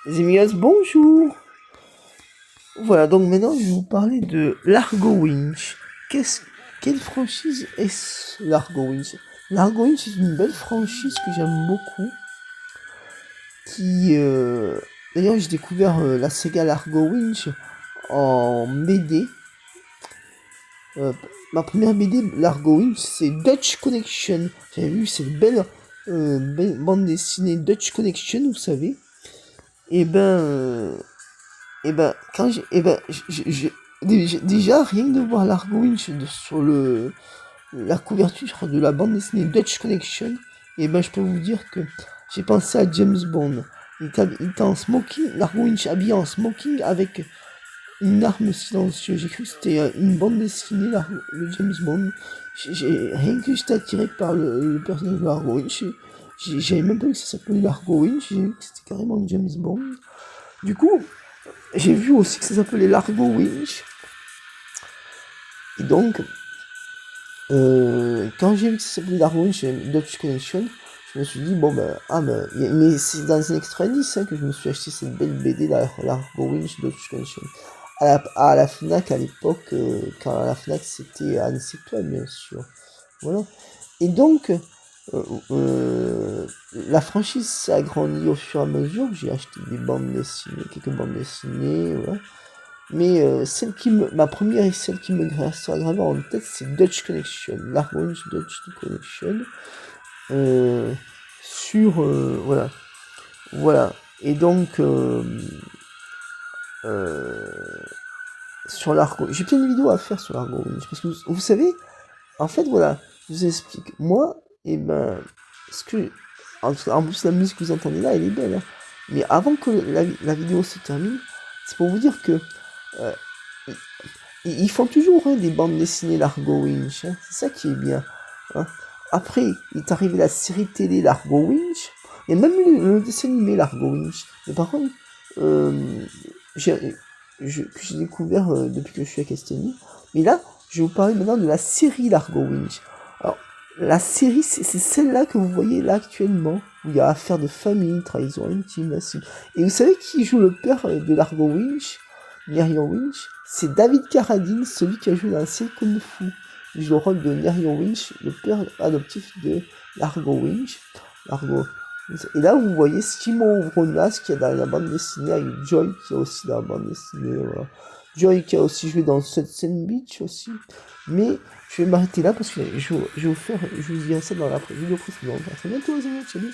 Les amis, bonjour. Voilà, donc maintenant je vais vous parler de Largo Winch. Quelle franchise est-ce, Largo Winch? Largo Winch est une belle franchise que j'aime beaucoup. D'ailleurs, j'ai découvert la saga Largo Winch en BD. Ma première BD Largo Winch, c'est Dutch Connection. J'avais vu cette belle bande dessinée Dutch Connection, vous savez. Quand déjà, rien que de voir Largo Winch sur la couverture de la bande dessinée Dutch Connection, je peux vous dire que j'ai pensé à James Bond. Il était en smoking, Largo Winch habillé en smoking avec une arme silencieuse. J'ai cru que c'était une bande dessinée, le James Bond. Rien que j'étais attiré par le personnage de Largo Winch. J'avais même pas vu que ça s'appelait Largo Winch, j'ai vu que c'était carrément James Bond. Du coup, j'ai vu aussi que ça s'appelait Largo Winch. Et donc, quand j'ai vu que ça s'appelait Largo Winch Dutch Connection, je me suis dit, mais c'est dans les années 90 que je me suis acheté cette belle BD, Largo Winch Dutch Connection. À la FNAC à l'époque, quand la FNAC c'était à Nice-Étoile, bien sûr. Voilà. Et donc, la franchise s'est agrandie au fur et à mesure. J'ai acheté des bandes dessinées, quelques bandes dessinées, voilà. Mais ma première et celle qui me restera gravée en tête, c'est Dutch Connection, Largo Winch Dutch Connection. Voilà. Et donc, sur Largo, j'ai plein de vidéos à faire sur Largo Winch, parce que vous savez, en fait, voilà, je vous explique. Moi, en plus, la musique que vous entendez là, elle est belle, hein. Mais avant que la vidéo se termine, c'est pour vous dire que ils font toujours des bandes dessinées Largo Winch, hein. C'est ça qui est bien, hein. Après, il est arrivé la série télé Largo Winch, et même le dessin animé Largo Winch. Mais par contre, que j'ai découvert depuis que je suis à Castelny. Mais là, je vais vous parler maintenant de la série Largo Winch. Alors, la série, c'est celle-là que vous voyez là actuellement, où il y a affaire de famille, trahison intime, acide. Et vous savez qui joue le père de Largo Winch, Nerion Winch? C'est David Carradine, celui qui a joué dans la série Kung Fu. Il joue le rôle de Nerion Winch, le père adoptif de Largo Winch. Et là, vous voyez Simon Vronas qui est dans la bande dessinée, avec Joy qui est aussi dans la bande dessinée. Voilà. Joy qui a aussi joué dans Sunset Beach aussi. Mais je vais m'arrêter là parce que je vais vous dire ça dans la vidéo précédente. À très bientôt, les amis.